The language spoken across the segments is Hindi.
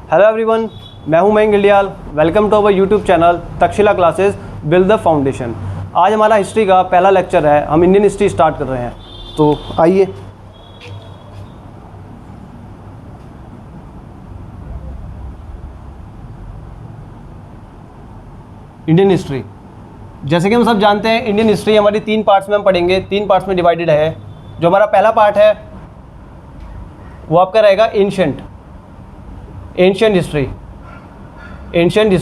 हेलो एवरीवन, मैं हूं Mayank Gildiyal. Welcome to our YouTube channel Takshashila classes build the foundation. आज हमारा हिस्ट्री का पहला लेक्चर है। हम इंडियन हिस्ट्री स्टार्ट कर रहे हैं, तो आइए। इंडियन हिस्ट्री, जैसे कि हम सब जानते हैं, इंडियन हिस्ट्री हमारी 3 पार्ट्स में हम पढ़ेंगे। 3 पार्ट्स में डिवाइडेड है। जो हमारा पहला पार्ट है वो आपका रहेगा एंशिएंट हिस्ट्री। एंशिएंट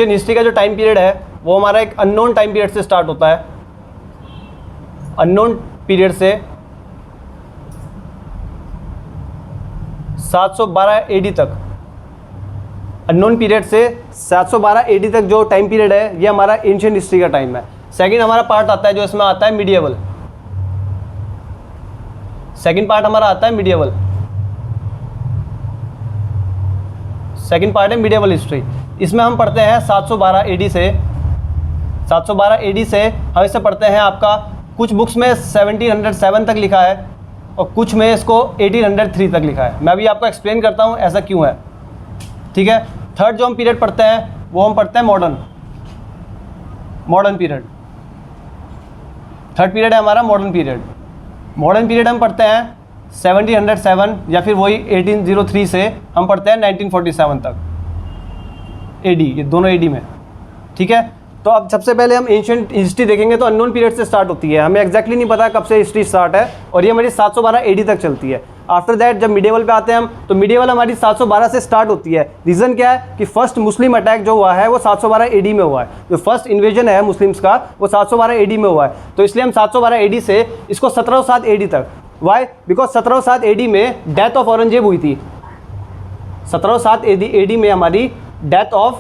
हिस्ट्री का जो टाइम पीरियड है वो हमारा एक अननोन टाइम पीरियड से स्टार्ट होता है। अननोन पीरियड से 712 एडी तक, अननोन पीरियड से 712 एडी तक जो टाइम पीरियड है ये हमारा एंशिएंट हिस्ट्री का टाइम है। सेकंड हमारा पार्ट आता है जो इसमें आता है मीडिएवल। सेकंड पार्ट हमारा आता है मीडिएवल। सेकंड पार्ट है मीडिएवल हिस्ट्री। इसमें हम पढ़ते हैं 712 एडी से हम इसे पढ़ते हैं। आपका कुछ बुक्स में 1707 तक लिखा है और कुछ में इसको 1803 तक लिखा है। मैं अभी आपको एक्सप्लेन करता हूँ ऐसा क्यों है, ठीक है। थर्ड जो हम पीरियड पढ़ते हैं वो हम पढ़ते हैं मॉडर्न पीरियड। थर्ड पीरियड है हमारा मॉडर्न पीरियड हम पढ़ते हैं 1707 या फिर वही 1803 से हम पढ़ते हैं 1947 तक एडी, ये दोनों एडी में, ठीक है। तो अब सबसे पहले हम एंशिएंट हिस्ट्री देखेंगे तो अननोन पीरियड से स्टार्ट होती है। हमें एक्जैक्टली नहीं पता कब से हिस्ट्री स्टार्ट है और ये हमारी 712 एडी तक चलती है। आफ्टर दैट जब मीडिएवल पे आते हैं हम, तो मीडिएवल हमारी 712 से स्टार्ट होती है। रीज़न क्या है कि फर्स्ट मुस्लिम अटैक जो हुआ है वो 712 एडी में हुआ है। जो फर्स्ट इन्वेजन है मुस्लिम्स का वो 712 एडी में हुआ है। तो इसलिए हम 712 एडी से इसको 1707 एडी तक, वाई बिकॉज 1707 एडी में डेथ ऑफ औरंगजेब हुई थी। 1707 एडी में हमारी death of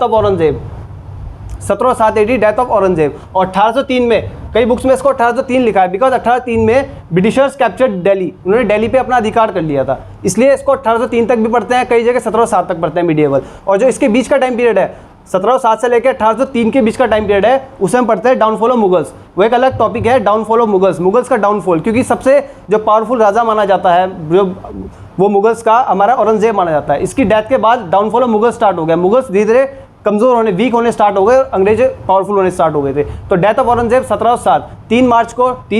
Aurangzeb, 1707 AD death of Aurangzeb. और 1803 में, कई बुक्स में इसको 1803 लिखा है बिकॉज 1803 में ब्रिटिशर्स कैप्चर्ड दिल्ली, उन्होंने दिल्ली पे अपना अधिकार कर लिया था, इसलिए इसको 1803 तक भी पढ़ते हैं। कई जगह 1707 तक पढ़ते हैं मीडिएवल। और जो इसके बीच का टाइम पीरियड है 1707 से लेकर 1803 के बीच का टाइम पीरियड है, उसे हम पढ़ते हैं डाउनफॉल ऑफ मुगल्स। वो एक अलग टॉपिक है, डाउनफॉल ऑफ मुगल्स का डाउनफॉल, क्योंकि सबसे जो पावरफुल राजा माना जाता है जो वो मुगल्स का हमारा औरंगजेब माना जाता है। इसकी डेथ के बाद डाउनफॉल ऑफ मुगल्स स्टार्ट हो गया। मुगल्स धीरे धीरे कमज़ोर होने, वीक होने स्टार्ट हो गए, अंग्रेज पावरफुल होने स्टार्ट हो गए थे। तो death of Aurangzeb 1707, 3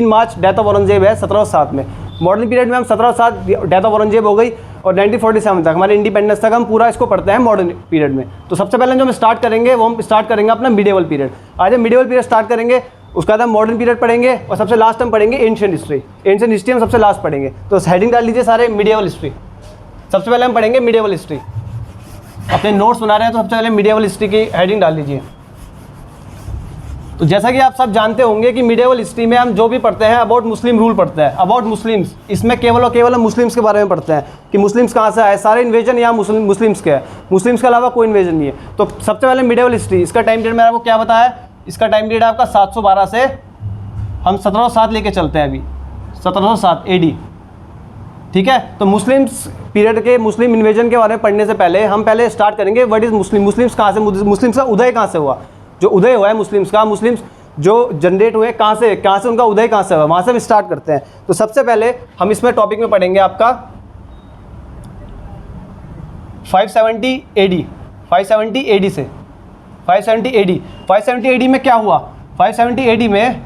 March death of Aurangzeb है 1707 में। मॉडर्न पीरियड में हम 1707 डेथ ऑफ औरंगजेब हो गई और 1947 तक हमारे इंडिपेंडेंस तक हम पूरा इसको पढ़ते हैं मॉडर्न पीरियड में। तो सबसे पहले जो हम स्टार्ट करेंगे वो हम स्टार्ट करेंगे अपना मीडिएवल पीरियड। आज हम मीडिएवल पीरियड स्टार्ट करेंगे, उसके बाद हम मॉडर्न पीरियड पढ़ेंगे और सबसे लास्ट हम पढ़ेंगे एंशिएंट हिस्ट्री हम सबसे लास्ट पढ़ेंगे। तो हेडिंग डाल लीजिए सारे, मीडिएवल हिस्ट्री। सबसे पहले हम पढ़ेंगे मीडिएवल हिस्ट्री। अपने नोट्स बना रहे हैं तो सबसे पहले मीडिएवल हिस्ट्री की हेडिंग डाल लीजिए। तो जैसा कि आप सब जानते होंगे कि मीडिएवल हिस्ट्री में हम जो भी पढ़ते हैं अबाउट मुस्लिम रूल पढ़ते हैं, अबाउट मुस्लिम्स। इसमें केवल और केवल हम मुस्लिम्स के बारे में पढ़ते हैं कि मुस्लिम्स कहाँ से आए। सारे इन्वेजन यहाँ मुस्लिम्स के हैं, मुस्लिम्स के अलावा कोई इन्वेजन नहीं है। तो सबसे पहले मीडिएवल हिस्ट्री, इसका टाइम पीरियड मैंने आपको क्या बताया, इसका टाइम पीरियड आपका 712 से हम 1707 लेके चलते हैं अभी, 1707 एडी, ठीक है। तो मुस्लिम्स पीरियड के, मुस्लिम इन्वेजन के बारे में पढ़ने से पहले हम पहले स्टार्ट करेंगे व्हाट इज मुस्लिम्स कहाँ से, मुस्लिम्स का उदय कहाँ से हुआ, जो उदय हुआ है मुस्लिम्स का, मुस्लिम्स जो जनरेट हुए कहाँ से उनका उदय कहाँ से हुआ, वहाँ से हम स्टार्ट करते हैं। तो सबसे पहले हम इसमें टॉपिक में पढ़ेंगे आपका 570 एडी, 570 एडी से 570 एडी। 570 एडी में क्या हुआ, 570 एडी में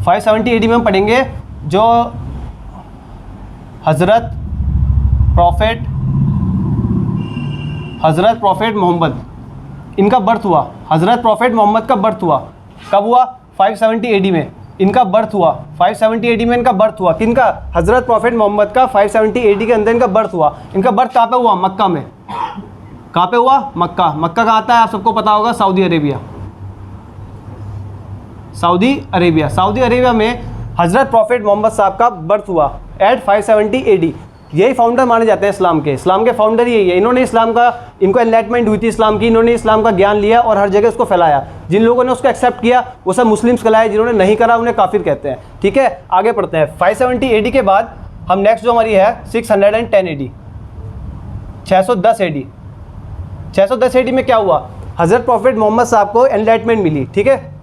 570 एडी में हम पढ़ेंगे जो हज़रत प्रॉफेट मोहम्मद, इनका बर्थ हुआ। हज़रत प्रॉफेट मोहम्मद का बर्थ हुआ कब हुआ, 570 एडी में इनका बर्थ हुआ। 570 एडी में इनका बर्थ हुआ, किनका, हज़रत प्रॉफेट मोहम्मद का 570 एडी के अंदर इनका बर्थ हुआ। इनका बर्थ कहाँ पे हुआ, मक्का में। कहाँ पे हुआ, मक्का। मक्का कहाँ आता है आप सबको पता होगा, सऊदी अरेबिया में हज़रत प्रॉफेट मोहम्मद साहब का बर्थ हुआ एट 570 एडी। यही फाउंडर माने जाते हैं इस्लाम के फाउंडर यही है। इन्होंने इस्लाम का, इनको एनलाइटमेंट हुई थी इस्लाम की, इन्होंने इस्लाम का ज्ञान लिया और हर जगह उसको फैलाया। जिन लोगों ने उसको एक्सेप्ट किया वो सब मुस्लिम्स कहलाए, जिन्होंने नहीं करा उन्हें काफिर कहते हैं, ठीक है। आगे पढ़ते हैं 570 एडी के बाद हम नेक्स्ट जो हमारी है 610 एडी, 610 एडी। 610 एडी में क्या हुआ, हज़रत प्रॉफेट मोहम्मद साहब को एनलाइटमेंट मिली, ठीक है।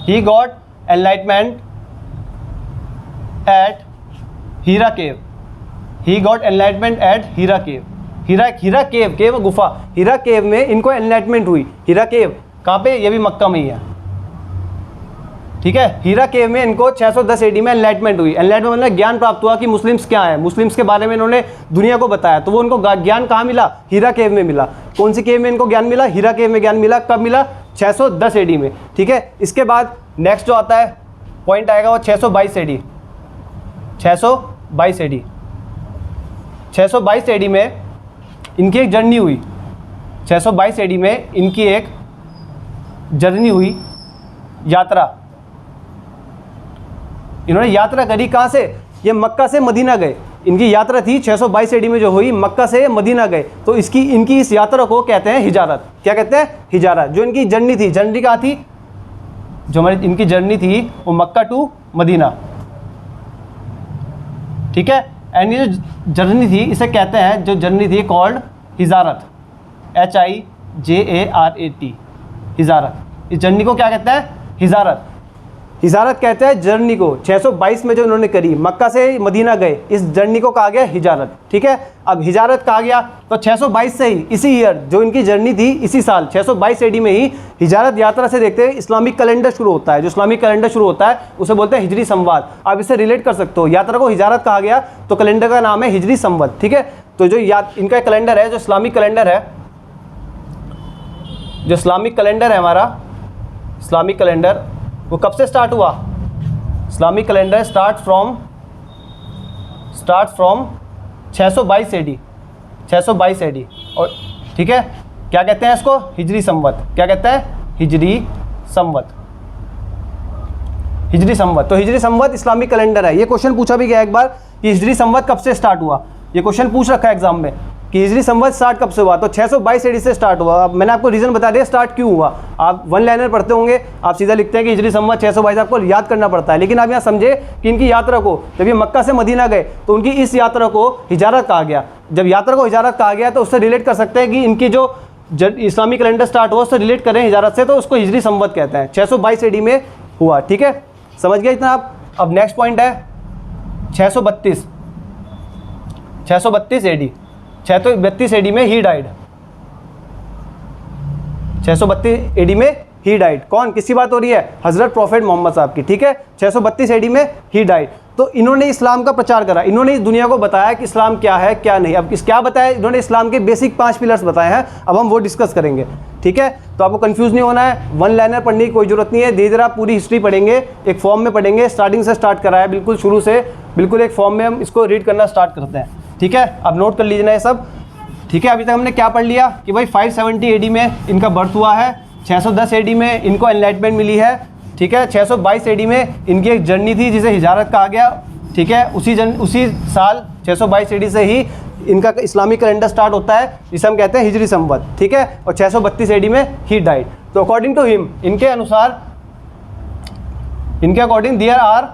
He got enlightenment at Hira cave, he got enlightenment at Hira cave. Hira cave, cave गुफा, हीरा केव में इनको एनलाइटमेंट हुई। हीरा केव कहाँ पे, ये भी मक्का में ही है, ठीक है। हीरा केव में इनको 610 एडी में एनलाइटमेंट हुई। एनलाइटमेंट मतलब ज्ञान प्राप्त हुआ कि मुस्लिम्स क्या है, मुस्लिम्स के बारे में इन्होंने दुनिया को बताया। तो वो उनको ज्ञान कहाँ मिला, हीरा केव में मिला। कौन सी केव में इनको ज्ञान मिला, हीरा केव में ज्ञान मिला। कब मिला, 610 एडी में, ठीक है। इसके बाद नेक्स्ट जो आता है पॉइंट आएगा वो 622 एडी। 622 एडी, 622 एडी में इनकी एक जर्नी हुई। 622 एडी में इनकी एक जर्नी हुई, यात्रा। इन्होंने यात्रा करी कहाँ से, ये मक्का से मदीना गए। इनकी यात्रा थी 622 एडी में जो हुई, मक्का से मदीना गए। तो इनकी इस यात्रा को कहते हैं हिजारत। क्या कहते हैं, हिजारत। जो इनकी जर्नी थी, जर्नी कहाँ थी, जो हमारी इनकी जर्नी थी वो मक्का टू मदीना, ठीक है। एंड ये जो जर्नी थी इसे कहते हैं, जो जर्नी थी कॉल्ड हिजारत, HIJARAT, हिजारत। इस जर्नी को क्या कहते हैं, हिजारत। हिजारत कहते हैं जर्नी को। 622 में जो इन्होंने करी, मक्का से मदीना गए, इस जर्नी को कहा गया हिजारत, ठीक है। अब हिजारत कहा गया तो 622 से ही, इसी ईयर जो इनकी जर्नी थी, इसी साल 622 एडी में ही हिजारत यात्रा से देखते हैं इस्लामिक कैलेंडर शुरू होता है। जो इस्लामिक कैलेंडर शुरू होता है उसे बोलते हैं हिजरी संवत। आप इसे रिलेट कर सकते हो, यात्रा को हिजारत कहा गया तो कैलेंडर का नाम है हिजरी संवत, ठीक है। तो जो इनका कैलेंडर है, जो इस्लामिक कैलेंडर है, जो इस्लामिक कैलेंडर है हमारा, इस्लामिक कैलेंडर वो कब से स्टार्ट हुआ, Islamic calendar start from 622 AD, 622 AD. और ठीक है, क्या कहते हैं इसको, हिजरी संवत। क्या कहते हैं, हिजरी संवत, हिजरी संवत। तो हिजरी संवत इस्लामिक कैलेंडर है। ये क्वेश्चन पूछा भी गया एक बार कि हिजरी संवत कब से स्टार्ट हुआ, ये क्वेश्चन पूछ रखा है एग्जाम में कि हिजरी संवत स्टार्ट कब से हुआ। तो 622 एडी से स्टार्ट हुआ। अब मैंने आपको रीजन बता दिया स्टार्ट क्यों हुआ। आप वन लाइनर पढ़ते होंगे, आप सीधा लिखते हैं कि हिजरी संवत 622, आपको याद करना पड़ता है। लेकिन आप यहाँ समझे कि इनकी यात्रा को, जब ये मक्का से मदीना गए तो उनकी इस यात्रा को हिजारत कहा गया। जब यात्रा को हिजारत कहा गया तो उससे रिलेट कर सकते हैं कि इनकी जो इस्लामिक कैलेंडर स्टार्ट हुआ उससे रिलेट करें हिजारत से, तो उसको हिजरी संवत कहते हैं। 622 एडी में हुआ, ठीक है, समझ गए इतना आप। अब नेक्स्ट पॉइंट है 632 एडी। 632 एडी में ही डाइड, 632 एडी में ही डाइड। कौन, किसकी बात हो रही है, हजरत प्रॉफेट मोहम्मद साहब की, ठीक है। 632 एडी में ही डाइड। तो इन्होंने इस्लाम का प्रचार करा, इन्होंने इस दुनिया को बताया कि इस्लाम क्या है क्या नहीं। अब क्या बताया इन्होंने, इस्लाम के बेसिक 5 पिलर्स बताए हैं, अब हम वो डिस्कस करेंगे, ठीक है। तो आपको कंफ्यूज नहीं होना है, वन लाइनर पढ़ने की कोई जरूरत नहीं है। धीरे धीरे आप पूरी हिस्ट्री पढ़ेंगे, एक फॉर्म में पढ़ेंगे, स्टार्टिंग से स्टार्ट करा है, बिल्कुल शुरू से, बिल्कुल एक फॉर्म में हम इसको रीड करना स्टार्ट करते हैं, ठीक है। अब नोट कर लीजिए ये सब, ठीक है। अभी तक हमने क्या पढ़ लिया कि भाई 570 एडी में इनका बर्थ हुआ है, 610 एडी में इनको एनलाइटमेंट मिली है, ठीक है। 622 एडी में इनकी एक जर्नी थी जिसे हिजारत कहा गया, ठीक है। उसी साल 622 एडी से ही इनका इस्लामिक कैलेंडर स्टार्ट होता है जिसे हम कहते हैं हिजरी संवत, ठीक है। और 632 एडी में ही डाइड। तो अकॉर्डिंग टू हिम, इनके अनुसार, इनके according there are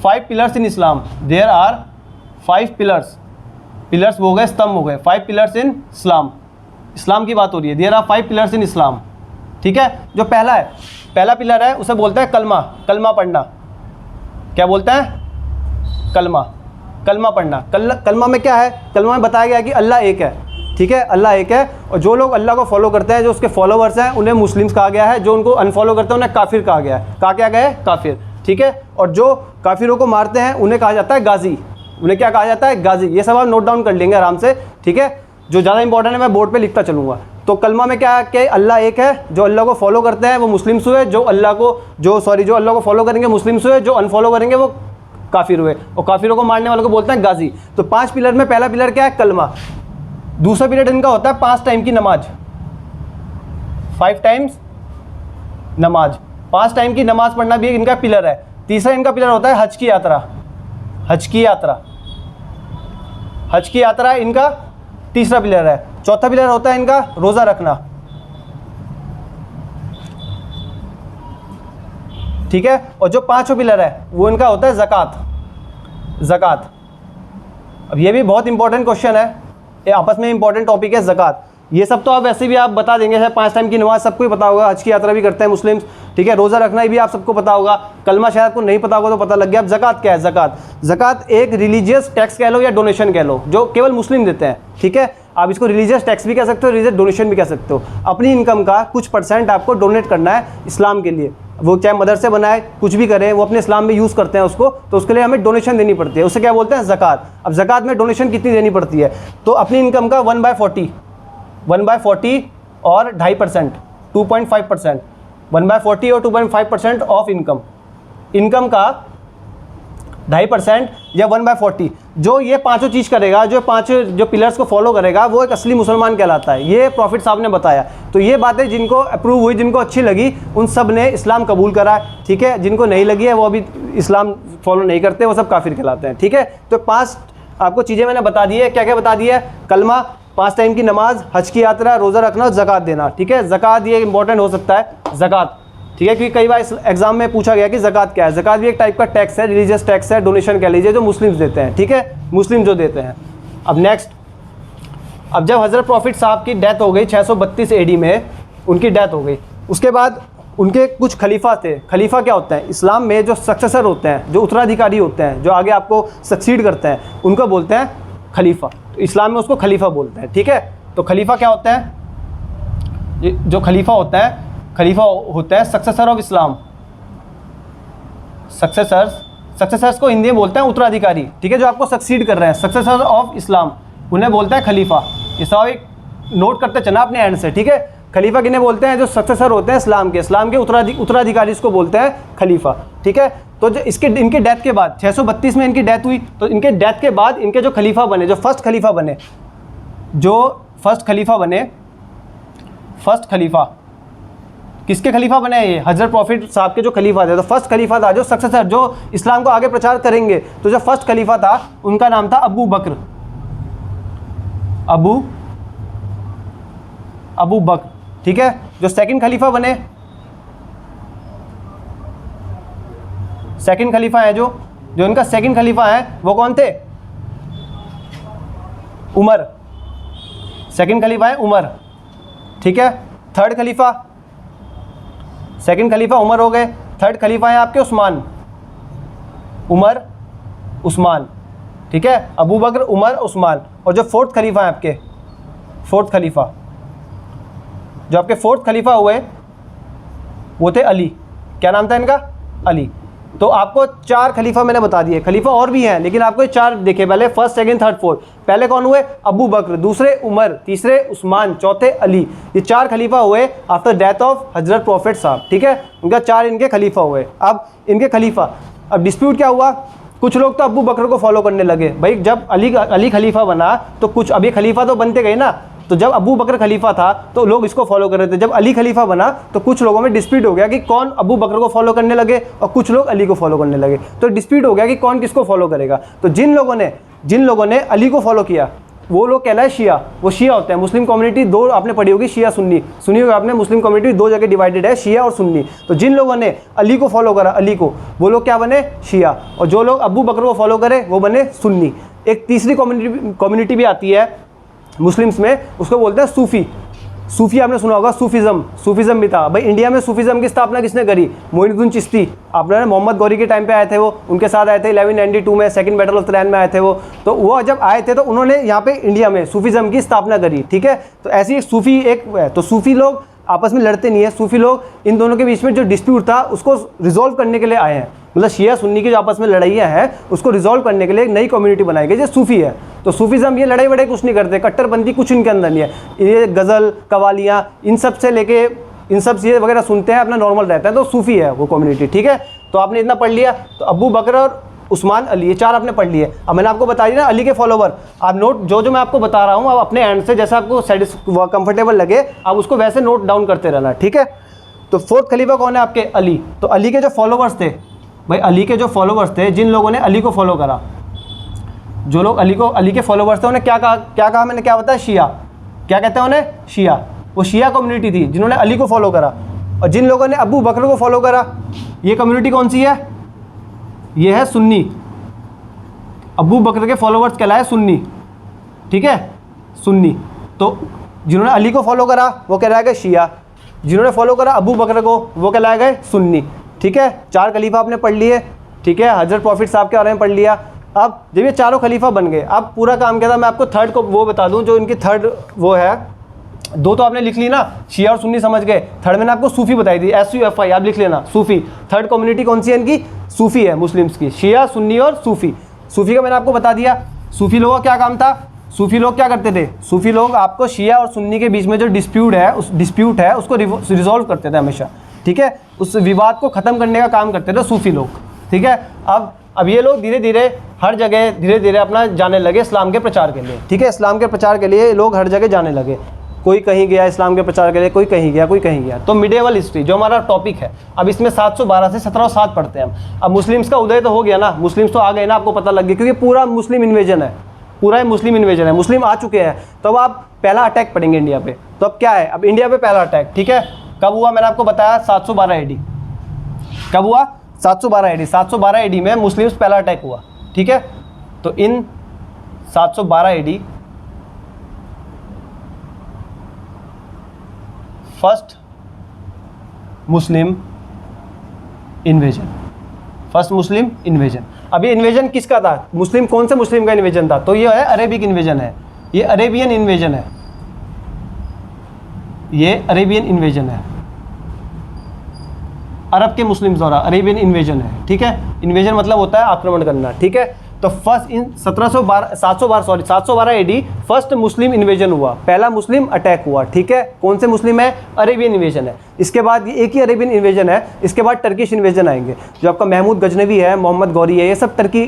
5 pillars in Islam. There are 5 pillars, pillars हो गए, स्तंभ हो गए, 5 पिलर्स इन इस्लाम। इस्लाम की बात हो रही है, देयर आर 5 पिलर्स इन इस्लाम, ठीक है। जो पहला है, पहला पिलर है उसे बोलते हैं कलमा, कलमा पढ़ना। क्या बोलते हैं, कलमा, कलमा पढ़ना। कलमा में क्या है, कलमा में बताया गया कि अल्लाह एक है, ठीक है, अल्लाह एक है। और जो लोग अल्लाह को फॉलो करते हैं, जो उसके फॉलोवर्स हैं, उन्हें मुस्लिम्स कहा गया है। जो उनको अनफॉलो करते हैं उन्हें काफिर कहा गया है। कहा क्या गया है, काफिर, ठीक है। और जो काफिरों को मारते हैं उन्हें कहा जाता है गाजी। उन्हें क्या कहा जाता है, गाजी। ये सब आप नोट डाउन कर लेंगे आराम से, ठीक है। जो ज़्यादा इंपॉर्टेंट है मैं बोर्ड पे लिखता चलूँगा। तो कलमा में क्या है कि अल्लाह एक है, जो अल्लाह को फॉलो करते हैं वो मुस्लिम्स हुए, जो अल्लाह को फॉलो करेंगे मुस्लिम्स हुए, जो अनफॉलो करेंगे वो काफिर हुए। और काफिरों को मारने वालों को बोलते हैं गाजी। तो 5 पिलर में पहला पिलर क्या है, कलमा। दूसरा पिलर इनका होता है 5 टाइम की नमाज, 5 टाइम्स नमाज, 5 टाइम की नमाज पढ़ना भी इनका पिलर है। तीसरा इनका पिलर होता है हज की यात्रा, हज की यात्रा, हज की यात्रा इनका तीसरा पिलर है। चौथा पिलर होता है इनका रोज़ा रखना, ठीक है। और जो 5वां पिलर है वो इनका होता है ज़कात, ज़कात। अब ये भी बहुत इंपॉर्टेंट क्वेश्चन है, ये आपस में इंपॉर्टेंट टॉपिक है ज़कात। ये सब तो आप वैसे भी आप बता देंगे, है 5 टाइम की नमाज सबको ही पता होगा, हज की यात्रा भी करते हैं मुस्लिम्स, ठीक है, रोज़ा रखना भी आप सबको पता होगा, कलमा शायद आपको नहीं पता होगा तो पता लग गया। अब ज़कात क्या है? ज़कात एक रिलीजियस टैक्स कह लो या डोनेशन कह लो, जो केवल मुस्लिम देते हैं, ठीक है। आप इसको रिलीजियस टैक्स भी कह सकते हो, रिलीजियस डोनेशन भी कह सकते हो। अपनी इनकम का कुछ % आपको डोनेट करना है इस्लाम के लिए, वो चाहे मदरसे बनाए कुछ भी करें, वो अपने इस्लाम में यूज़ करते हैं उसको, तो उसके लिए हमें डोनेशन देनी पड़ती है, उसे क्या बोलते हैं? ज़कात। अब ज़कात में डोनेशन कितनी देनी पड़ती है? तो अपनी इनकम का 1/40 और 2.5%, 2.5%, 1/40 और 2.5% ऑफ इनकम का 2.5% या 1/40, जो ये पांचों चीज़ करेगा, जो जो पिलर्स को फॉलो करेगा, वो एक असली मुसलमान कहलाता है। ये प्रॉफिट साहब ने बताया। तो ये बातें जिनको अप्रूव हुई, जिनको अच्छी लगी, उन सब ने इस्लाम कबूल करा, ठीक है। जिनको नहीं लगी है वो अभी इस्लाम फॉलो नहीं करते, वो सब काफिर कहलाते हैं, ठीक है। तो 5 आपको चीज़ें मैंने बता दी है। क्या क्या बता दी है? कलमा, 5 टाइम की नमाज, हज की यात्रा, रोज़ा रखना और ज़कात देना, ठीक है। ज़कात ये इंपॉर्टेंट हो सकता है, ज़कात, ठीक है, क्योंकि कई बार इस एग्जाम में पूछा गया कि ज़कात क्या है। ज़कात भी एक टाइप का टैक्स है, रिलीजियस टैक्स है, डोनेशन कह लीजिए, जो मुस्लिम्स देते हैं, ठीक है, मुस्लिम जो देते हैं। अब नेक्स्ट, अब जब हज़रत प्रॉफिट साहब की डेथ हो गई 632 AD में, उनकी डेथ हो गई, उसके बाद उनके कुछ खलीफा थे। खलीफा क्या होता है? इस्लाम में जो सक्सेसर होते हैं, जो उत्तराधिकारी होते हैं, जो आगे आपको सक्सीड करते हैं, उनको बोलते हैं खलीफा। तो इस्लाम में उसको खलीफा बोलते हैं, ठीक है। तो खलीफा क्या होता है? जो खलीफा होता है सक्सेसर ऑफ इस्लाम। सक्सेसर्स को हिंदी में बोलते हैं उत्तराधिकारी, ठीक है, जो आपको सक्सीड कर रहे हैं, सक्सेसर ऑफ इस्लाम, उन्हें बोलते हैं खलीफा। ये सब एक नोट करते चलना अपने एंड से, ठीक है। खलीफा किन्हें बोलते हैं? जो सक्सेसर होते हैं इस्लाम के उत्तराधिकारी, इसको बोलते हैं खलीफा, ठीक है। तो जो इनकी डेथ के बाद 632 में इनकी डेथ हुई, तो इनके डेथ के बाद इनके जो खलीफा बने, जो फर्स्ट खलीफा किसके खलीफा बने? ये हज़रत प्रॉफिट साहब के जो खलीफा थे। तो फर्स्ट खलीफा था जो सक्सेसर, जो इस्लाम को आगे प्रचार करेंगे, तो जो फर्स्ट खलीफा था उनका नाम था अबू बकर, ठीक है। जो सेकंड खलीफा बने, सेकंड खलीफा है जो इनका सेकंड खलीफा है, वो कौन थे? उमर। सेकंड खलीफा है उमर, ठीक है। थर्ड खलीफा, सेकंड खलीफा उमर हो गए। थर्ड खलीफा है आपके उस्मान, ठीक है। अबू बकर, उमर, उस्मान। और जो फोर्थ खलीफा है आपके, जो आपके फोर्थ खलीफा हुए, वो थे अली। क्या नाम था इनका? अली। तो आपको 4 खलीफा मैंने बता दिए। खलीफा और भी हैं, लेकिन आपको ये 4 देखे पहले, फर्स्ट, सेकंड, थर्ड, फोर्थ। पहले कौन हुए? अबू बकर, दूसरे उमर, तीसरे उस्मान, चौथे अली। ये 4 खलीफा हुए after death of Hazrat profit साहब, ठीक है। उनका 4 इनके खलीफा हुए। अब इनके खलीफा, अब डिस्प्यूट क्या हुआ? कुछ लोग तो अबू बकर को फॉलो करने लगे। भाई जब अली खलीफा बना तो कुछ, अभी खलीफा तो बनते गए ना, तो जब अबू बकर खलीफा था तो लोग इसको फॉलो कर रहे थे। जब अली खलीफा बना तो कुछ लोगों में डिस्प्यूट हो गया कि कौन अबू बकर को फॉलो करने लगे और कुछ लोग अली को फॉलो करने लगे। तो डिस्प्यूट हो गया कि कौन किसको फॉलो करेगा। तो जिन लोगों ने अली को फॉलो किया वो लोग कहलाए शिया। वो शिया होते हैं। मुस्लिम कम्युनिटी 2 आपने पढ़ी होगी, शिया सुन्नी, सुनी होगी आपने। मुस्लिम कम्युनिटी 2 जगह डिवाइडेड है, शिया और सुन्नी। तो जिन लोगों ने अली को फॉलो करा, अली को, वो लोग क्या बने? शिया। और जो लोग अबू बकर को फॉलो करे वो बने सुन्नी। एक तीसरी कम्युनिटी भी आती है मुस्लिम्स में, उसको बोलते हैं सूफ़ी आपने सुना होगा, सूफिज़म भी था। भाई इंडिया में सूफिज़म की स्थापना किसने करी? मोइनुद्दीन चिश्ती। आपने मोहम्मद गौरी के टाइम पे आए थे, वो उनके साथ आए थे 1192 में, सेकंड बैटल ऑफ तलैन में आए थे वो। तो वो जब आए थे तो उन्होंने यहाँ पे इंडिया में सूफिज़म की स्थापना करी, ठीक है। तो ऐसी एक सूफ़ी एक है। तो सूफ़ी लोग आपस में लड़ते नहीं है। सूफ़ी लोग, इन दोनों के बीच में जो डिस्प्यूट था उसको रिजॉल्व करने के लिए आए हैं। मतलब शिया सुन्नी की जो आपस में लड़ाइयाँ हैं उसको रिजॉल्व करने के लिए एक नई कम्युनिटी बनाई गई जो सूफ़ी है। तो सूफीज़म ये लड़ाई वड़ाई कुछ नहीं करते, कट्टरपंथी कुछ इनके अंदर नहीं है। ये गज़ल, कवालियाँ, इन सब से लेके इन सब चीज़ें वगैरह सुनते हैं, अपना नॉर्मल रहता है। तो सूफ़ी है वो कम्युनिटी, ठीक है। तो आपने इतना पढ़ लिया। तो अबू बकर और उस्मान, अली, ये 4 आपने पढ़ लिए। अब मैंने आपको बता दिया ना अली के फॉलोवर। आप नोट जो मैं आपको बता रहा हूँ आप अपने एंड से जैसा आपको कंफर्टेबल लगे आप उसको वैसे नोट डाउन करते रहना, ठीक है। तो फोर्थ खलीफा कौन है आपके? अली। तो अली के जो फॉलोवर्स थे, भाई अली के जो फॉलोवर्स थे, जिन लोगों ने अली को फॉलो करा, जो लोग अली के फॉलोवर्स थे, उन्हें क्या कहा मैंने, क्या बताया? शिया। क्या कहते हैं उन्हें? शिया। वो शिया कम्युनिटी थी जिन्होंने अली को फॉलो करा। और जिन लोगों ने अबू बकर को फॉलो करा, ये कम्युनिटी कौन सी है? ये है सुन्नी। अबू बकर के फॉलोवर्स कहलाए सुन्नी, ठीक है, सुन्नी। तो जिन्होंने अली को फॉलो करा वो कहलाए गए शिया, जिन्होंने फॉलो करा अबू बकर को वो कहलाए गए सुन्नी। ठीक है, 4 खलीफा आपने पढ़ लिए। ठीक है, हजरत प्रॉफिट साहब के बारे में पढ़ लिया। अब जब ये चारों खलीफा बन गए, अब पूरा काम क्या था, मैं आपको थर्ड को वो बता दूं, जो इनकी थर्ड वो है, 2 तो आपने लिख ली ना, शिया और सुन्नी समझ गए। थर्ड मैंने आपको सूफी बताई थी, SUFI आप लिख लेना, सूफी। थर्ड कम्युनिटी कौन सी है इनकी, सूफी है, मुस्लिम्स की, शिया सुन्नी और सूफी। सूफी का मैंने आपको बता दिया। सूफी लोगों का क्या काम था, सूफी लोग क्या करते थे, सूफी लोग आपको शिया और सुन्नी के बीच में जो डिस्प्यूट है उसको रिजॉल्व करते थे हमेशा। ठीक है, उस विवाद को ख़त्म करने का काम करते थे सूफी लोग। ठीक है, अब ये लोग धीरे धीरे हर जगह धीरे धीरे अपना जाने लगे इस्लाम के प्रचार के लिए। ठीक है, इस्लाम के प्रचार के लिए लोग हर जगह जाने लगे, कोई कहीं गया इस्लाम के प्रचार के लिए, कोई कहीं गया, कोई कहीं गया। तो मिडेवल हिस्ट्री जो हमारा टॉपिक है, अब इसमें 712 से 1707 पढ़ते हैं हम। अब मुस्लिम्स का उदय तो हो गया ना, मुस्लिम्स तो आ गए ना, आपको पता लग गया, क्योंकि पूरा मुस्लिम इन्वेजन है, पूरा मुस्लिम इन्वेजन है, मुस्लिम आ चुके हैं। तो अब आप पहला अटैक पढ़ेंगे इंडिया पे। तो अब क्या है, अब इंडिया पे पहला अटैक। ठीक है, कब हुआ, मैंने आपको बताया 712 AD। कब हुआ, 712 AD। 712 AD में मुस्लिम्स पहला अटैक हुआ। ठीक है, तो इन 712 AD first Muslim invasion, first Muslim invasion. अब ये इन्वेजन किसका था, मुस्लिम, कौन से मुस्लिम का इन्वेजन था, तो ये है अरेबिक इन्वेजन है, ये अरेबियन इन्वेजन है, ये अरेबियन इन्वेजन है, अरब के मुस्लिम्स द्वारा अरेबियन इन्वेजन है। ठीक है, इन्वेजन मतलब होता है आक्रमण करना। ठीक है, तो first in 712 AD first Muslim invasion हुआ, पहला मुस्लिम अटैक हुआ। ठीक है, कौन से मुस्लिम है, अरेबियन इन्वेजन है। इसके बाद ये एक ही अरेबियन इन्वेजन है, इसके बाद टर्किश इन्वेजन आएंगे, जो आपका महमूद गजनवी है, मोहम्मद गौरी है, ये सब टर्किश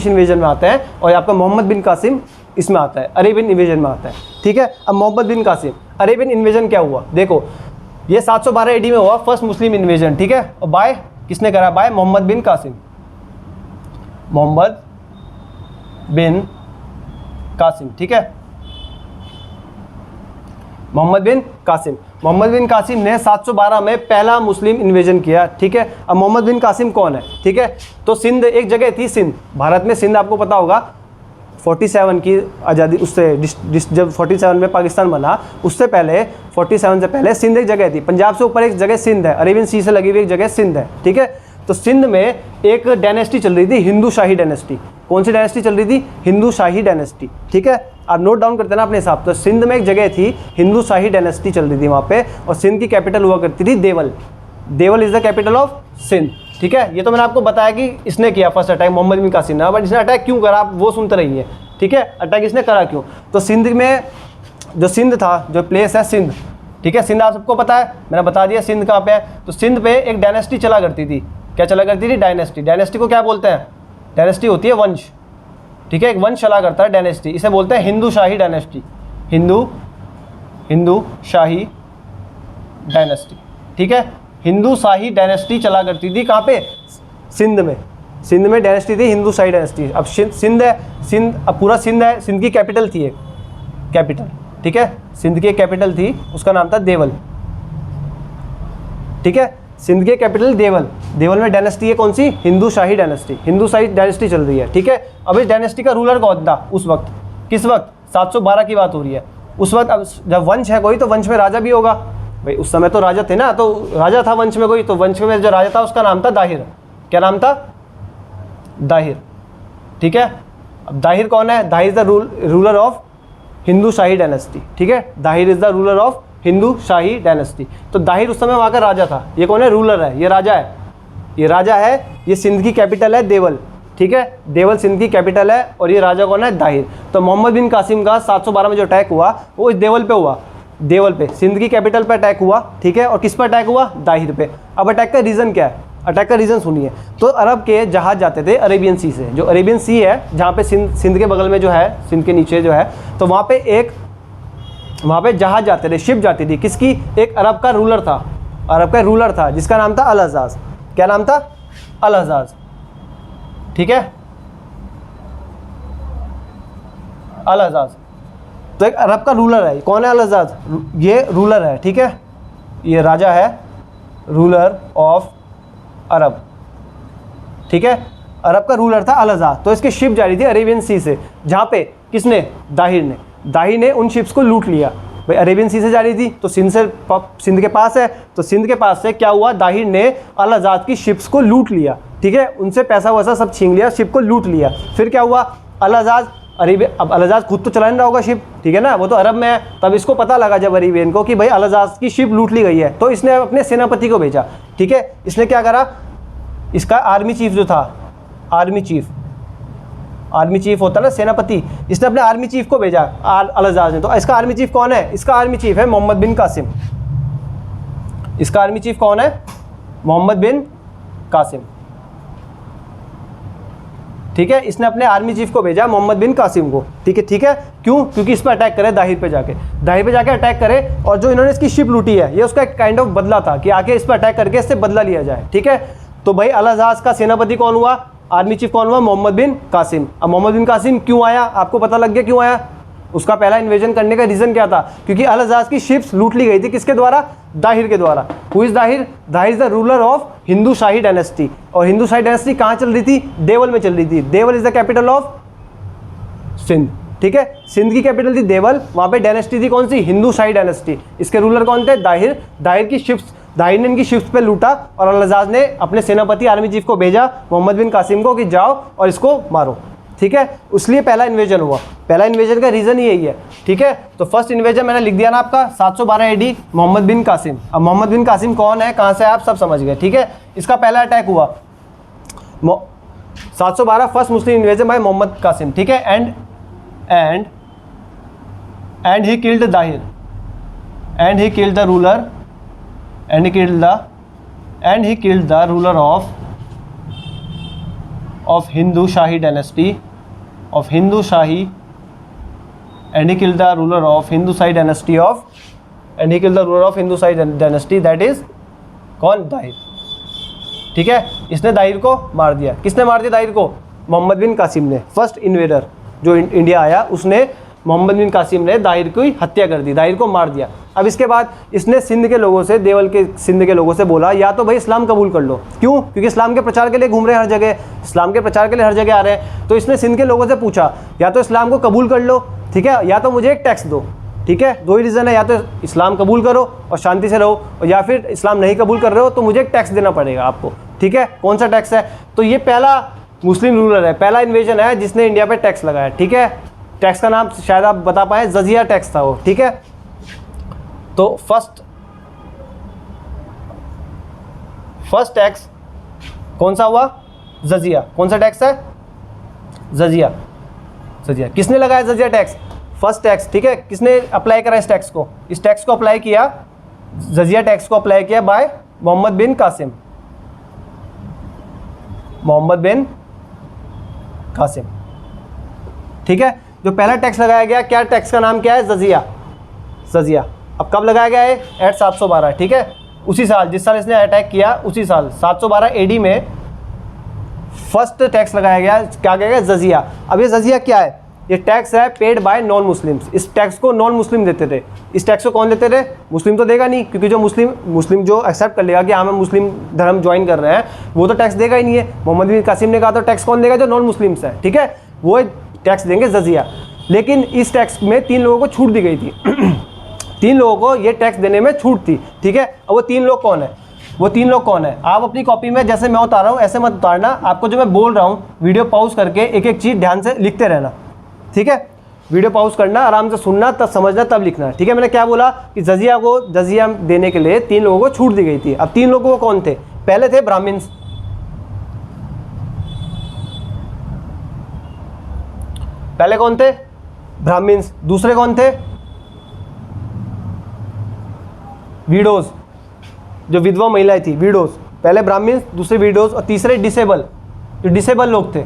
इन्वेजन में आते हैं। और आपका मोहम्मद बिन कासिम इसमें आता है, अरेबियन इन्वेजन में आता है। ठीक है, अब मोहम्मद बिन कासिम, अरेबियन इन्वेजन क्या हुआ, देखो ये 712 AD में हुआ फर्स्ट मुस्लिम इन्वेजन। ठीक है, और बाय किसने करा, बाय मोहम्मद बिन कासिम, मोहम्मद बिन कासिम। ठीक है, मोहम्मद बिन कासिम ने 712 में पहला मुस्लिम इन्वेजन किया। ठीक है, अब मोहम्मद बिन कासिम कौन है, ठीक है, तो सिंध एक जगह थी, सिंध भारत में, सिंध आपको पता होगा 47 की आज़ादी, उससे जब 47 में पाकिस्तान बना, उससे पहले 47 से पहले सिंध एक जगह थी, पंजाब से ऊपर एक जगह सिंध है, अरेबियन सी से लगी हुई एक जगह सिंध है। ठीक है, तो सिंध में एक डायनेस्टी चल रही थी, हिंदू शाही डायनेस्टी। कौन सी डायनेस्टी चल रही थी, हिंदू शाही डायनेस्टी। ठीक है, आप नोट डाउन करते ना अपने हिसाब। तो सिंध में एक जगह थी, हिंदू शाही डायनेस्टी चल रही थी वहाँ पे, और सिंध की कैपिटल हुआ करती थी Deval. Deval is the capital of Sindh. ठीक है, ये तो मैंने आपको बताया कि इसने किया फर्स्ट अटैक, मोहम्मद बिन कासिम ने। बट इसने अटैक क्यों करा, आप वो सुनते रहिए। ठीक है, अटैक इसने करा क्यों, तो सिंध में जो सिंध था, जो प्लेस है सिंध, ठीक है, सिंध आप सबको पता है, मैंने बता दिया सिंध कहाँ पे है। तो सिंध पे एक डायनेस्टी चला करती थी, क्या चला करती थी, डायनेस्टी। डायनेस्टी को क्या बोलते हैं, डायनेस्टी होती है वंश। ठीक है, एक वंश चला करता है डायनेस्टी, इसे बोलते हैं हिंदू शाही डायनेस्टी, हिंदू शाही डायनेस्टी। ठीक है, हिंदू शाही डायनेस्टी चला करती थी कहाँ पे, सिंध में। सिंध में डायनेस्टी थी हिंदू शाही डायनेस्टी। अब सिंध है, सिंध अब पूरा सिंध है, सिंध की कैपिटल थी एक कैपिटल। ठीक है, सिंध की एक कैपिटल थी, उसका नाम था देवल। ठीक है, सिंध की कैपिटल देवल। देवल में डायनेस्टी है कौन सी, हिंदू शाही डायनेस्टी, हिंदू शाही डायनेस्टी चल रही है। ठीक है, अब इस डायनेस्टी का रूलर कौन था उस वक्त, किस वक्त, 712 की बात हो रही है उस वक्त। अब जब वंश है कोई, तो वंश में राजा भी होगा भाई, उस समय तो राजा थे ना, तो राजा था वंश में कोई, तो वंश में जो राजा था उसका नाम था दाहिर। क्या नाम था, दाहिर। ठीक है, अब दाहिर कौन है, Dahir is the ruler of Hindu shahi dynasty. ठीक है, Dahir is the ruler of Hindu shahi dynasty. तो दाहिर उस समय वहाँ का राजा था। ये कौन है, रूलर है, ये राजा है, ये राजा है, ये सिंध की कैपिटल है देवल। ठीक है, देवल सिंध की कैपिटल है, और ये राजा कौन है, दाहिर। तो मोहम्मद बिन कासिम का 712 में जो अटैक हुआ वो इस देवल पे हुआ, देवल पे, सिंध की कैपिटल पे अटैक हुआ। ठीक है, और किस पर अटैक हुआ, दाहिर पे। अब अटैक का रीज़न क्या है, अटैक का रीज़न सुनिए। तो अरब के जहाज जाते थे अरेबियन सी से, जो अरेबियन सी है जहाँ पे सिंध के बगल में जो है, सिंध के नीचे जो है, तो वहाँ पे जहाज जाते थे, शिप जाती थी, किसकी, एक अरब का रूलर था, अरब का रूलर था जिसका नाम था अल हज्जाज। क्या नाम था, अल हज्जाज। ठीक है, अल हज्जाज तो एक अरब का रूलर है। कौन है अल हज्जाज, ये रूलर है। ठीक है, ये राजा है, रूलर ऑफ अरब। ठीक है, अरब का रूलर था अल हज्जाज। तो इसकी शिप जा रही थी अरेबियन सी से, जहाँ पे किसने, दाहिर ने उन शिप्स को लूट लिया। भाई अरेबियन सी से जा रही थी तो सिंध के पास है, तो सिंध के पास से क्या हुआ, दाहिर ने अल आज़ाद की शिप्स को लूट लिया, ठीक है, उनसे पैसा वैसा सब छीन लिया, शिप को लूट लिया। फिर क्या हुआ, अल आज़ाद अब अल आज़ाद खुद तो चला नहीं रहा होगा शिप, ठीक है ना, वो तो अरब में है। तब इसको पता लगा जब अरेबियन को कि भाई अल आज़ाद की शिप लूट ली गई है, तो इसने अपने सेनापति को भेजा, ठीक है। इसने क्या करा, इसका आर्मी चीफ जो था, आर्मी चीफ होता है ना सेनापति, इसने अपने आर्मी चीफ को भेजा अल आज़ाद ने। तो इसका आर्मी चीफ कौन है, इसका आर्मी चीफ है मोहम्मद बिन कासिम। इसका आर्मी चीफ कौन है, मोहम्मद बिन कासिम, ठीक है। इसने अपने आर्मी चीफ को भेजा मोहम्मद बिन कासिम को, ठीक है, ठीक है। क्यों, क्योंकि इस पर अटैक करे, दाहिर पे जाके अटैक करे, और जो इन्होंने इसकी शिप लूटी है ये उसका एक काइंड ऑफ बदला था कि आके इस पर अटैक करके इससे बदला लिया जाए, ठीक है। तो भाई अल आज़ाद का सेनापति कौन हुआ, आर्मी चीफ कौन हुआ, मोहम्मद बिन कासिम। अब मोहम्मद बिन कासिम क्यों आया, आपको पता लग गया क्यों आया। उसका पहला इन्वेजन करने का रीज़न क्या था, क्योंकि अल आज़ाद की शिप्स लूट ली गई थी, किसके द्वारा, दाहिर के द्वारा। Who is Dahir, Dahir is the ruler of Hindu shahi dynasty, और हिंदू शाही डायनेस्टी कहाँ चल रही थी, देवल में चल रही थी। Deval is the capital of Sindh, ठीक है, सिंध की कैपिटल थी देवल, वहाँ पे डायनेस्टी थी कौन सी, हिंदू शाही डायनेस्टी। इसके रूलर कौन थे, दाहिर। दाहिर की शिप्स, दाहिर ने इनकी शिप्स पे लूटा, और अल आज़ाद ने अपने सेनापति आर्मी चीफ को भेजा मोहम्मद बिन कासिम को कि जाओ और इसको मारो, ठीक है। इसलिए पहला इन्वेजन हुआ, पहला इन्वेजन का रीज़न ही यही है, ठीक है। तो फर्स्ट इन्वेजन मैंने लिख दिया ना आपका 712 AD, मोहम्मद बिन कासिम। अब मोहम्मद बिन कासिम कौन है, कहाँ से आप सब समझ गए, ठीक है। इसका पहला अटैक हुआ 712 first Muslim invasion by Muhammad Qasim, ठीक है। And he killed Dahir, and he killed the ruler, and he killed the ruler of Hindu Shahi dynasty, of Hindu Shahi, and he killed the ruler of Hindu Shahi dynasty dynasty, that is कौन, दाहिर, ठीक है। इसने दाहिर को मार दिया। किसने मार दिया दाहिर को, मोहम्मद बिन कासिम ने। फर्स्ट इन्वेडर जो इंडिया आया उसने, मोहम्मद बिन कासिम ने दाहिर की हत्या कर दी, दाहिर को मार दिया। अब इसके बाद इसने सिंध के लोगों से, देवल के सिंध के लोगों से बोला या तो भाई इस्लाम कबूल कर लो। क्यों, क्योंकि इस्लाम के प्रचार के लिए घूम रहे हैं हर जगह, इस्लाम के प्रचार के लिए हर जगह आ रहे हैं। तो इसने सिंध के लोगों से पूछा या तो इस्लाम को कबूल कर लो, ठीक है, या तो मुझे एक टैक्स दो, ठीक है। दो ही रीज़न है, या तो इस्लाम कबूल करो और शांति से रहो, और या फिर इस्लाम नहीं कबूल कर रहे हो तो मुझे एक टैक्स देना पड़ेगा आपको, ठीक है। कौन सा टैक्स है, तो ये पहला मुस्लिम रूलर है, पहला इन्वेजन है जिसने इंडिया पर टैक्स लगाया, ठीक है। टैक्स का नाम शायद आप बता पाए, जजिया टैक्स था वो, ठीक है। तो फर्स्ट टैक्स कौन सा हुआ, जजिया। कौन सा टैक्स है, जजिया। किसने लगाया जजिया टैक्स, फर्स्ट टैक्स, ठीक है। किसने अप्लाई करा इस टैक्स को, इस टैक्स को अप्लाई किया, जजिया टैक्स को अप्लाई किया बाय मोहम्मद बिन कासिम, मोहम्मद बिन कासिम, ठीक है। जो पहला टैक्स लगाया गया, क्या टैक्स का नाम क्या है, जजिया। अब कब लगाया गया है, एट 712, ठीक है। उसी साल, जिस साल इसने अटैक किया उसी साल 712 AD में फर्स्ट टैक्स लगाया गया, क्या कहा गया, जजिया। अब ये जजिया क्या है, ये टैक्स है पेड बाय नॉन मुस्लिम्स। इस टैक्स को नॉन मुस्लिम देते थे। इस टैक्स को कौन देते थे, मुस्लिम तो देगा नहीं, क्योंकि जो मुस्लिम जो एक्सेप्ट कर लेगा कि हाँ मैं मुस्लिम धर्म ज्वाइन कर रहे हैं, वो तो टैक्स देगा ही नहीं है। मोहम्मद बिन कासिम ने कहा तो टैक्स कौन देगा, जो नॉन मुस्लिम्स है, ठीक है, वो टैक्स देंगे जजिया। लेकिन इस टैक्स में 3 लोगों को छूट दी गई थी 3 लोगों को ये टैक्स देने में छूट थी, ठीक है। अब वो 3 लोग कौन है, वो 3 लोग कौन है, आप अपनी कॉपी में जैसे मैं उतार रहा हूँ ऐसे मत उतारना, आपको जो मैं बोल रहा हूँ वीडियो पॉज करके एक एक चीज़ ध्यान से लिखते रहना, ठीक है। वीडियो पॉज करना, आराम से सुनना, तब समझना, तब लिखना, ठीक है। मैंने क्या बोला कि जजिया देने के लिए 3 लोगों को छूट दी गई थी। अब 3 लोगों को कौन थे, पहले थे ब्राह्मण्स, पहले कौन थे, ब्राह्मण्स। दूसरे कौन थे, विडोज, जो विधवा महिलाएं थी, विडोज। पहले ब्राह्मण्स, दूसरे विडोज, और तीसरे डिसेबल, जो डिसेबल लोग थे।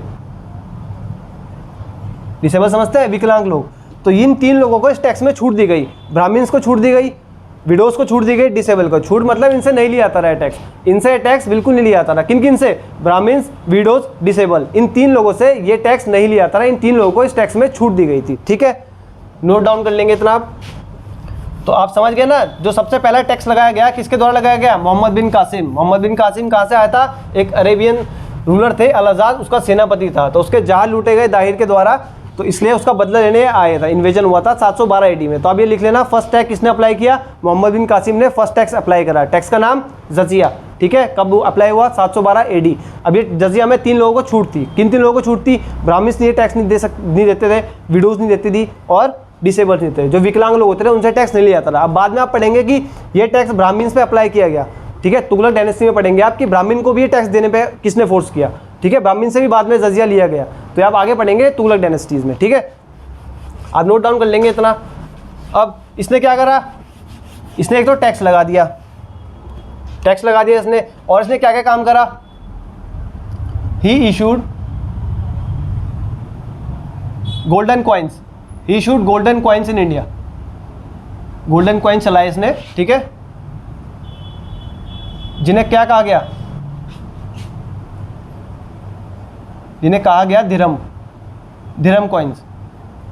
डिसेबल समझते हैं, विकलांग लोग। तो इन 3 लोगों को इस टैक्स में छूट दी गई। ब्राह्मण्स को छूट दी गई, विडोज को छूट दी गई, डिसेबल को छूट, मतलब इनसे नहीं लिया जाता रहा टैक्स, इनसे टैक्स बिल्कुल नहीं लिया जाता रहा। किन किन से, ब्राह्मण्स, विडोज, डिसेबल, इन 3 लोगों से ये टैक्स नहीं लिया जाता रहा। इन 3 लोगों को इस टैक्स में छूट दी गई थी, ठीक है। नोट डाउन कर लेंगे इतना आप। तो आप समझ गए ना, जो सबसे पहला टैक्स लगाया गया किसके द्वारा लगाया गया, मोहम्मद बिन कासिम। मोहम्मद बिन कासिम कहाँ से आया था, एक अरेबियन रूलर थे, अल आज़ाद उसका सेनापति था। तो उसके जहाज लूटे गए दाहिर के द्वारा, तो इसलिए उसका बदला लेने आया था, इन्वेजन हुआ था 712 AD में। तो अब ये लिख लेना, फर्स्ट टैक्स किसने अप्लाई किया, मोहम्मद बिन कासिम ने फर्स्ट टैक्स अप्लाई करा। टैक्स का नाम जजिया, ठीक है। कब अप्लाई हुआ, 712 AD। अब ये जजिया में 3 लोगों को छूट थी। किन 3 लोगों को छूट थी, ब्राह्मण्स ये टैक्स नहीं देते थे, विडोज नहीं देती थी, और डिसेबल नहीं थे, जो विकलांग लोग होते थे उनसे टैक्स नहीं लिया जाता था। अब बाद में आप पढ़ेंगे कि ये टैक्स ब्राह्मण्स पे अप्लाई किया गया, ठीक है। तुगलक डायनेस्टी में पढ़ेंगे आप कि ब्राह्मण को भी ये टैक्स देने पे किसने फोर्स किया, ठीक है। ब्राह्मण से भी बाद में जजिया लिया गया। तो आप आगे पढ़ेंगे तुगलक डायनेस्टीज में, ठीक है। आप नोट डाउन कर लेंगे इतना। अब इसने क्या करा, इसने एक तो टैक्स लगा दिया, टैक्स लगा दिया इसने, और इसने क्या क्या काम करा, he issued golden coins, he issued golden coins in India. Golden coin चलाए इसने, ठीक है, जिन्हें क्या कहा गया, जिन्हें कहा गया दिरहम, दिरहम कॉइन्स।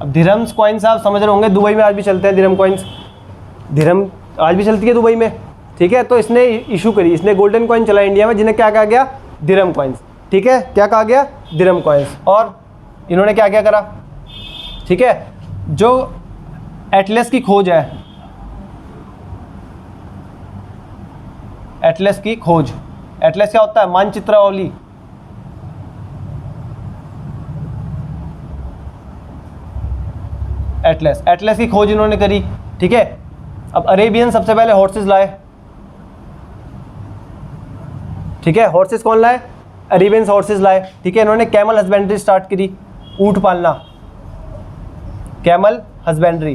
अब दिरहम्स कॉइन्स आप समझ रहे होंगे, दुबई में आज भी चलते हैं दिरहम कॉइन्स, दिरहम आज भी चलती है दुबई में, ठीक है। तो इसने इशू करी, इसने गोल्डन कॉइन चला इंडिया में, जिन्हें क्या कहा गया, दिरहम कॉइन्स, ठीक है। क्या कहा गया, दिरहम कॉइन्स। और इन्होंने क्या क्या करा, ठीक है, जो एटलस की खोज है, एटलस की खोज, एटलस क्या होता है, मानचित्रावली, एटलस, एटलस की खोज इन्होंने करी, ठीक है। अब अरेबियन सबसे पहले हॉर्सेस लाए, ठीक है। हॉर्सेस कौन लाए, अरेबियंस हॉर्सेस लाए, ठीक है। इन्होंने कैमल हस्बेंड्री स्टार्ट करी, ऊंट पालना, camel husbandry,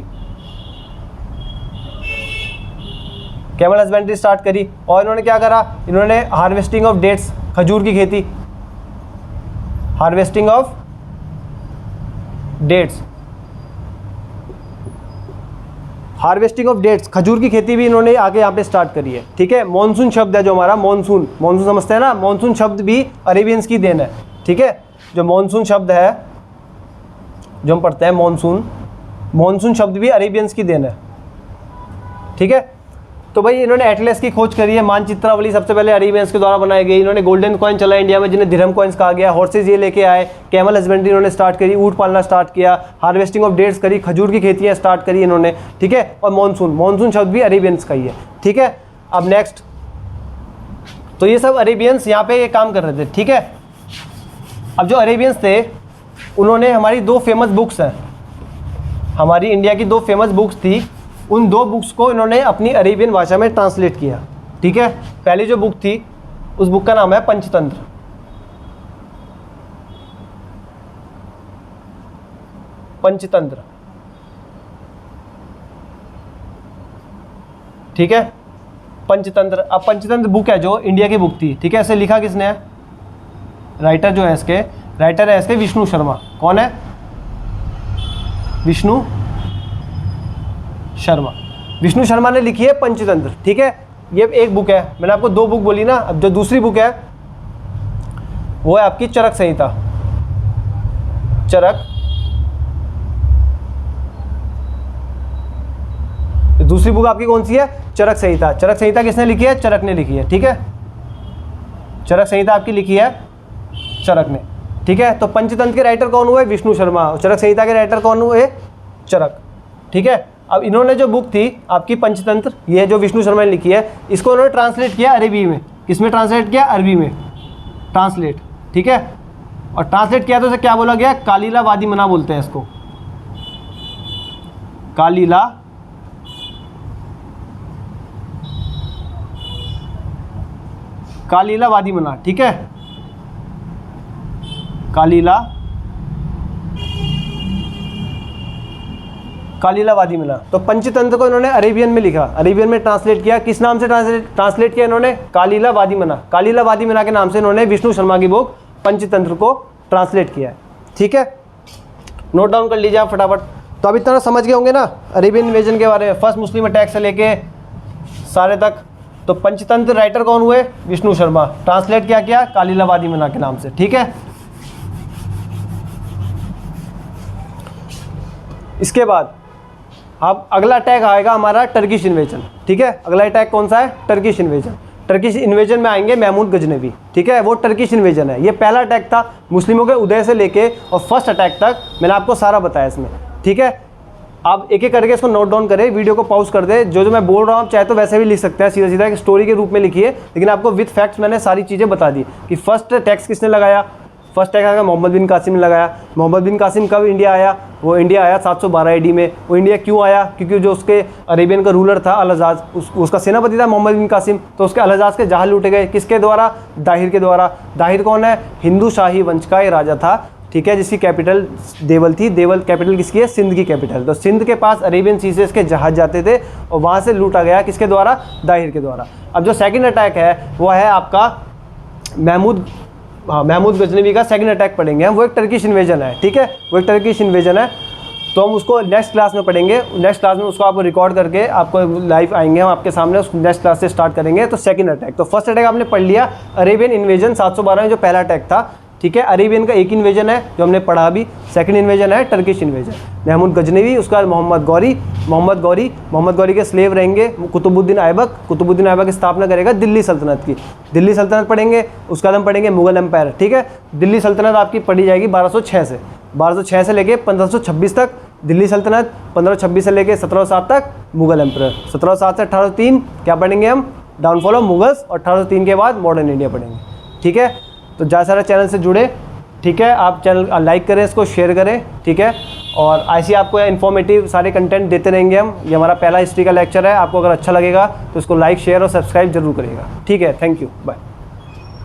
camel husbandry start करी। और इन्होंने क्या करा, इन्होंने हार्वेस्टिंग ऑफ डेट्स, खजूर की खेती, harvesting of dates, harvesting of dates, खजूर की खेती भी इन्होंने आगे यहाँ पे स्टार्ट करी है, ठीक है। मॉनसून शब्द है जो हमारा, मॉनसून, मॉनसून समझते हैं ना, मॉनसून शब्द भी अरेबियंस की देन है, ठीक है। जो मॉनसून शब्द है जो हम पढ़ते हैं, मॉनसून, मॉनसून शब्द भी अरेबियंस की देन है, ठीक है। तो भाई इन्होंने एटलस की खोज करी है, मानचित्रावली सबसे पहले अरेबियंस के द्वारा बनाई गई। इन्होंने गोल्डन कॉइन चला इंडिया में, जिन्हें दिरहम कॉइन्स कहा गया। हॉर्सेज ये लेके आए, कैमल हस्बेंड्री इन्होंने स्टार्ट करी, ऊँट पालना स्टार्ट किया, हार्वेस्टिंग ऑफ डेट्स करी, खजूर की खेतियाँ स्टार्ट करी इन्होंने, ठीक है। और मॉनसून, मॉनसून शब्द भी अरेबियंस का ही है, ठीक है। अब नेक्स्ट, तो ये सब अरेबियंस यहाँ पे ये काम कर रहे थे, ठीक है। अब जो अरेबियंस थे उन्होंने हमारी 2 फेमस बुक्स हैं, हमारी इंडिया की 2 फेमस बुक्स थी, उन 2 बुक्स को इन्होंने अपनी अरेबियन भाषा में ट्रांसलेट किया, ठीक है। पहली जो बुक थी उस बुक का नाम है पंचतंत्र, पंचतंत्र, ठीक है, पंचतंत्र। अब पंचतंत्र बुक है जो इंडिया की बुक थी, ठीक है। इसे लिखा किसने है, राइटर जो है इसके, राइटर है इसके विष्णु शर्मा। कौन है, विष्णु शर्मा, विष्णु शर्मा ने लिखी है पंचतंत्र, ठीक है। ये एक बुक है, मैंने आपको 2 बुक बोली ना। अब जो दूसरी बुक है वो है आपकी चरक संहिता, चरक, दूसरी बुक आपकी कौन सी है, चरक संहिता। चरक संहिता किसने लिखी है, चरक ने लिखी है, ठीक है। चरक संहिता आपकी लिखी है चरक ने, ठीक है। तो पंचतंत्र के राइटर कौन हुए, विष्णु शर्मा, और चरक संहिता के राइटर कौन हुए, चरक, ठीक है। अब इन्होंने जो बुक थी आपकी पंचतंत्र, ये जो विष्णु शर्मा ने लिखी है, इसको इन्होंने ट्रांसलेट किया अरबी में। किसमें ट्रांसलेट किया, अरबी में ट्रांसलेट, ठीक है। और ट्रांसलेट किया तो इसे क्या बोला गया, कालीला वादी मना बोलते हैं इसको, कालीला कालीला वादी मना, ठीक है, कालीला वादी मिला। तो पंचतंत्र को इन्होंने अरेबियन में लिखा, अरेबियन में ट्रांसलेट किया। किस नाम से ट्रांसलेट किया इन्होंने, कालीला वादी मना, कालीला वादी मना के नाम से इन्होंने विष्णु शर्मा की बुक पंचतंत्र को ट्रांसलेट किया है, ठीक है। नोट डाउन कर लीजिए आप फटाफट। तो अभी इतना समझ गए होंगे ना अरेबियन इन्वेजन के बारे में, फर्स्ट मुस्लिम अटैक से लेके सारे तक। तो पंचतंत्र राइटर कौन हुए, विष्णु शर्मा, ट्रांसलेट क्या किया, कालीला वादी मना के नाम से, ठीक है। इसके बाद अब अगला अटैक आएगा हमारा टर्किश इन्वेजन, ठीक है। अगला अटैक कौन सा है, टर्किश इन्वेजन। टर्किश इन्वेजन में आएंगे महमूद गजनवी, ठीक है, वो टर्किश इन्वेजन है। ये पहला अटैक था मुस्लिमों के उदय से लेके और फर्स्ट अटैक तक मैंने आपको सारा बताया इसमें, ठीक है। आप एक एक करके इसको नोट डाउन करें, वीडियो को पॉज कर दे, जो मैं बोल रहा हूँ चाहे तो वैसे भी लिख सकते हैं, सीधा सीधा एक स्टोरी के रूप में लिखिए, लेकिन आपको विद फैक्ट्स मैंने सारी चीज़ें बता दी कि फर्स्ट टैक्स किसने लगाया। फर्स्ट टैक्स आया मोहम्मद बिन कासिम ने लगाया। मोहम्मद बिन कासिम कब इंडिया आया? वो इंडिया आया 712 AD में। वो इंडिया क्यों आया? क्योंकि जो उसके अरेबियन का रूलर था अल-हज्जाज, उसका सेनापति था मोहम्मद बिन कासिम, तो उसके अल-हज्जाज के जहाज लूटे गए, किसके द्वारा? दाहिर के द्वारा। दाहिर कौन है? हिंदू शाही वंश का ये राजा था, ठीक है, जिसकी कैपिटल देवल थी। देवल कैपिटल किसकी है? सिंध की कैपिटल। तो सिंध के पास अरेबियन सी से इसके जहाज जाते थे और वहाँ से लूटा गया, किसके द्वारा? दाहिर के द्वारा। अब जो सेकंड अटैक है वो है आपका महमूद गजनवी का सेकंड अटैक पढ़ेंगे हम। वो एक टर्किश इन्वेजन है, ठीक है, वो एक टर्किश इन्वेजन है। तो हम उसको नेक्स्ट क्लास में पढ़ेंगे। नेक्स्ट क्लास में उसको आपको रिकॉर्ड करके आपको लाइव आएंगे हम आपके सामने, उस नेक्स्ट क्लास से स्टार्ट करेंगे। तो सेकंड अटैक, तो फर्स्ट अटैक आपने पढ़ लिया, अरेबियन इन्वेजन 712 में जो पहला अटैक था, ठीक है। अरेबियन का एक इन्वेजन है जो हमने पढ़ा अभी। सेकंड इन्वेजन है टर्किश इन्वेजन, महमूद गजनवी, उसके बाद मोहम्मद गौरी के स्लेव रहेंगे कुतुबुद्दीन ऐबक। कुतुबुद्दीन ऐबक की स्थापना करेगा दिल्ली सल्तनत की। दिल्ली सल्तनत पढ़ेंगे, उसके बाद हम पढ़ेंगे मुगल एम्पायर, ठीक है। दिल्ली सल्तनत आपकी पढ़ी जाएगी 1206 से लेके 1526 तक दिल्ली सल्तनत, 1526 से लेके 1707 तक मुगल एम्पायर, 1707 से 1803 क्या पढ़ेंगे हम? डाउनफॉल ऑफ मुगल्स, और 1803 के बाद मॉडर्न इंडिया पढ़ेंगे, ठीक है। तो ज़्यादा सारा चैनल से जुड़े, ठीक है, आप चैनल लाइक करें, इसको शेयर करें, ठीक है। और ऐसी आपको इन्फॉर्मेटिव सारे कंटेंट देते रहेंगे हम। ये हमारा पहला हिस्ट्री का लेक्चर है, आपको अगर अच्छा लगेगा तो इसको लाइक, शेयर और सब्सक्राइब जरूर करिएगा, ठीक है। Thank you, bye.